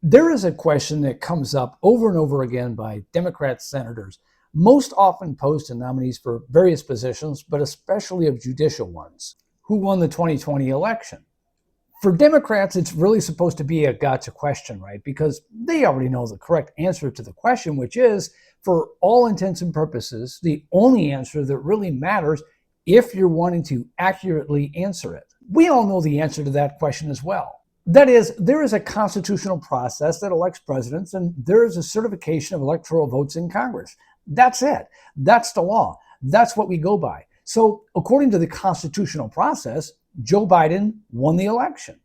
There is a question that comes up over and over again by Democrat senators, most often posed to nominees for various positions, but especially of judicial ones. Who won the 2020 election? For Democrats, it's really supposed to be a gotcha question, right? Because they already know the correct answer to the question, which is, for all intents and purposes, the only answer that really matters if you're wanting to accurately answer it. We all know the answer to that question as well. That is, there is a constitutional process that elects presidents, and there is a certification of electoral votes in Congress. That's it. That's the law. That's what we go by. So, according to the constitutional process, Joe Biden won the election.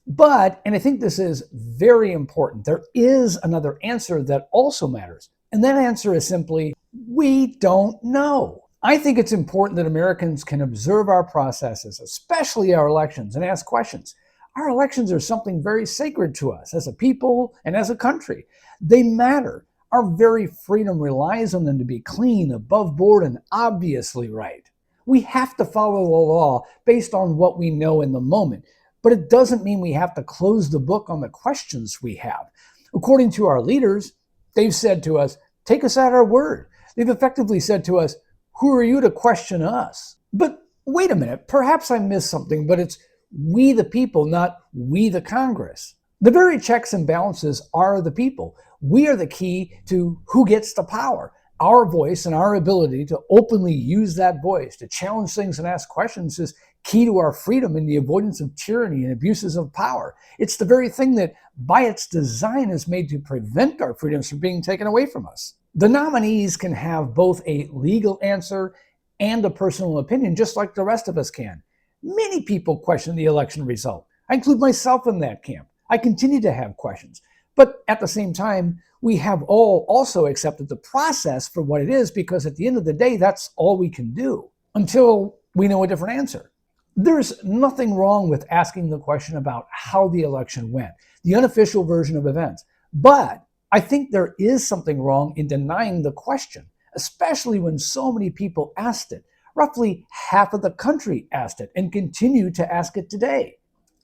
But, and I think this is very important, there is another answer that also matters. And that answer is simply, we don't know. I think it's important that Americans can observe our processes, especially our elections, and ask questions. Our elections are something very sacred to us as a people and as a country. They matter. Our very freedom relies on them to be clean, above board, and obviously right. We have to follow the law based on what we know in the moment, but it doesn't mean we have to close the book on the questions we have. According to our leaders, they've said to us, take us at our word. They've effectively said to us, who are you to question us? But wait a minute, perhaps I missed something, but it's we the people, not we the Congress. The very checks and balances are the people. We are the key to who gets the power. Our voice and our ability to openly use that voice, to challenge things and ask questions is key to our freedom and the avoidance of tyranny and abuses of power. It's the very thing that by its design is made to prevent our freedoms from being taken away from us. The nominees can have both a legal answer and a personal opinion, just like the rest of us can. Many people question the election result. I include myself in that camp. I continue to have questions. But at the same time, we have all also accepted the process for what it is, because at the end of the day, that's all we can do until we know a different answer. There's nothing wrong with asking the question about how the election went, the unofficial version of events. But I think there is something wrong in denying the question, especially when so many people asked it. Roughly half of the country asked it and continue to ask it today.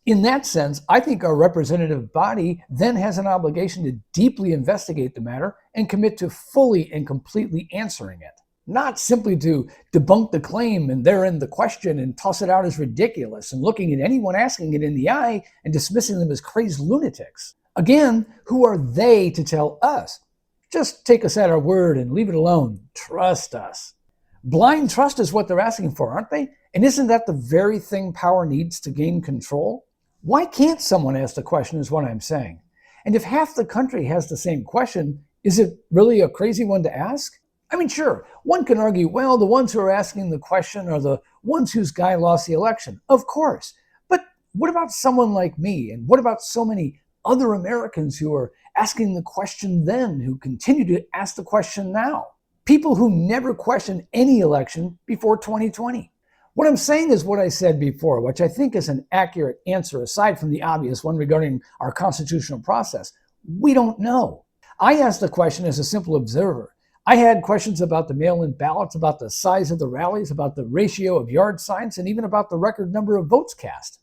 In that sense, I think our representative body then has an obligation to deeply investigate the matter and commit to fully and completely answering it. Not simply to debunk the claim and therein the question and toss it out as ridiculous and looking at anyone asking it in the eye and dismissing them as crazed lunatics. Again, who are they to tell us? Just take us at our word and leave it alone. Trust us. Blind trust is what they're asking for, aren't they? And isn't that the very thing power needs to gain control? Why can't someone ask the question is what I'm saying. And if half the country has the same question, is it really a crazy one to ask? I mean, sure, one can argue, well, the ones who are asking the question are the ones whose guy lost the election. Of course. But what about someone like me? And what about so many other Americans who are asking the question then, who continue to ask the question now? People who never questioned any election before 2020. What I'm saying is what I said before, which I think is an accurate answer aside from the obvious one regarding our constitutional process. We don't know. I asked the question as a simple observer. I had questions about the mail-in ballots, about the size of the rallies, about the ratio of yard signs, and even about the record number of votes cast.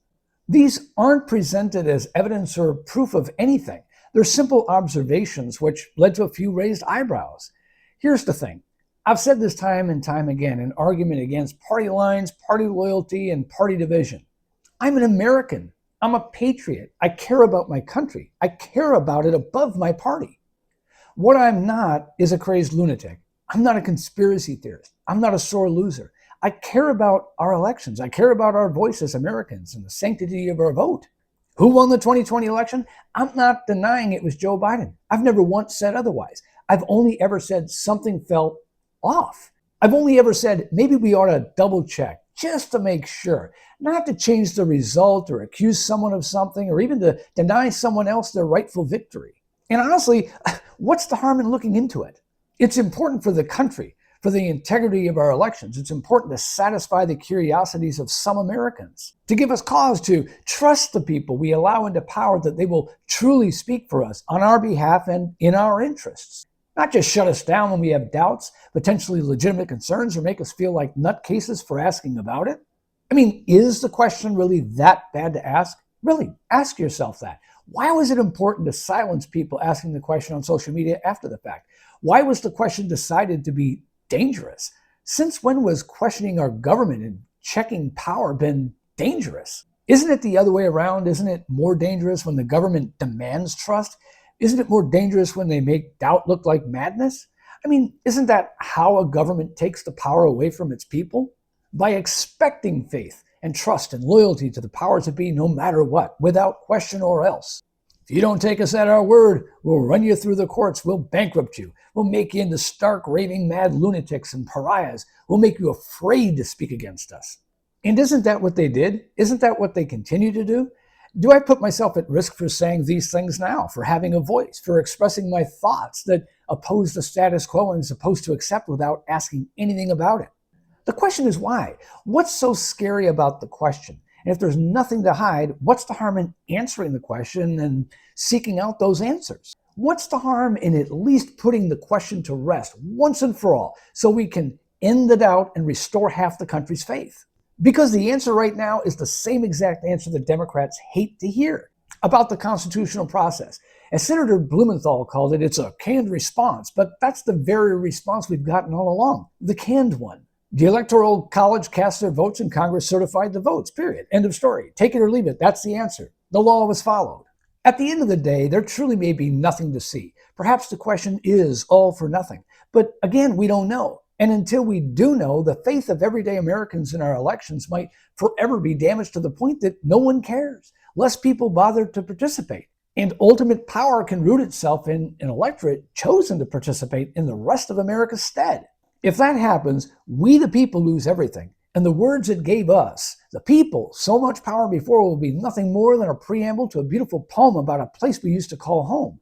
These aren't presented as evidence or proof of anything. They're simple observations which led to a few raised eyebrows. Here's the thing. I've said this time and time again, an argument against party lines, party loyalty, and party division. I'm an American. I'm a patriot. I care about my country. I care about it above my party. What I'm not is a crazed lunatic. I'm not a conspiracy theorist. I'm not a sore loser. I care about our elections. I care about our voice as Americans and the sanctity of our vote. Who won the 2020 election? I'm not denying it was Joe Biden. I've never once said otherwise. I've only ever said something felt off. I've only ever said maybe we ought to double check just to make sure, not to change the result or accuse someone of something or even to deny someone else their rightful victory. And honestly, what's the harm in looking into it? It's important for the country, for the integrity of our elections. It's important to satisfy the curiosities of some Americans, to give us cause to trust the people we allow into power that they will truly speak for us on our behalf and in our interests. Not just shut us down when we have doubts, potentially legitimate concerns, or make us feel like nutcases for asking about it. I mean, is the question really that bad to ask? Really, ask yourself that. Why was it important to silence people asking the question on social media after the fact? Why was the question decided to be dangerous? Since when was questioning our government and checking power been dangerous? Isn't it the other way around? Isn't it more dangerous when the government demands trust? Isn't it more dangerous when they make doubt look like madness? I mean, isn't that how a government takes the power away from its people? By expecting faith and trust and loyalty to the powers that be no matter what, without question or else. If you don't take us at our word, we'll run you through the courts, we'll bankrupt you, we'll make you into stark, raving mad lunatics and pariahs, we'll make you afraid to speak against us. And isn't that what they did? Isn't that what they continue to do? Do I put myself at risk for saying these things now, for having a voice, for expressing my thoughts that oppose the status quo and supposed to accept without asking anything about it? The question is why? What's so scary about the question? And if there's nothing to hide, what's the harm in answering the question and seeking out those answers? What's the harm in at least putting the question to rest once and for all so we can end the doubt and restore half the country's faith? Because the answer right now is the same exact answer that Democrats hate to hear about the constitutional process. As Senator Blumenthal called it, it's a canned response, but that's the very response we've gotten all along, the canned one. The Electoral College cast their votes and Congress certified the votes, period. End of story. Take it or leave it. That's the answer. The law was followed. At the end of the day, there truly may be nothing to see. Perhaps the question is all for nothing. But again, we don't know. And until we do know, the faith of everyday Americans in our elections might forever be damaged to the point that no one cares. Less people bother to participate. And ultimate power can root itself in an electorate chosen to participate in the rest of America's stead. If that happens, we the people lose everything. And the words it gave us, the people, so much power before will be nothing more than a preamble to a beautiful poem about a place we used to call home.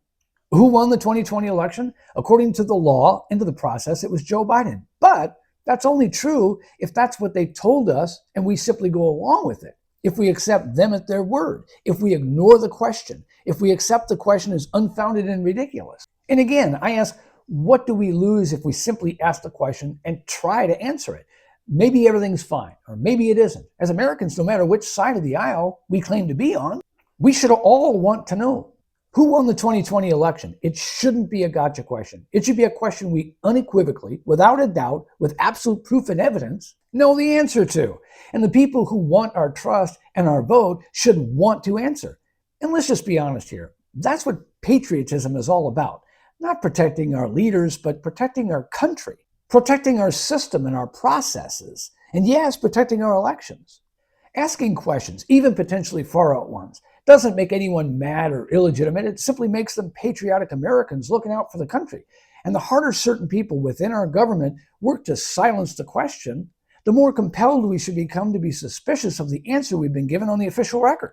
Who won the 2020 election? According to the law and to the process, it was Joe Biden. But that's only true if that's what they told us and we simply go along with it. If we accept them at their word, if we ignore the question, if we accept the question as unfounded and ridiculous. And again, I ask, what do we lose if we simply ask the question and try to answer it? Maybe everything's fine, or maybe it isn't. As Americans, no matter which side of the aisle we claim to be on, we should all want to know who won the 2020 election. It shouldn't be a gotcha question. It should be a question we unequivocally, without a doubt, with absolute proof and evidence, know the answer to. And the people who want our trust and our vote should want to answer. And let's just be honest here. That's what patriotism is all about. Not protecting our leaders, but protecting our country, protecting our system and our processes, and yes, protecting our elections. Asking questions, even potentially far-out ones, doesn't make anyone mad or illegitimate. It simply makes them patriotic Americans looking out for the country. And the harder certain people within our government work to silence the question, the more compelled we should become to be suspicious of the answer we've been given on the official record.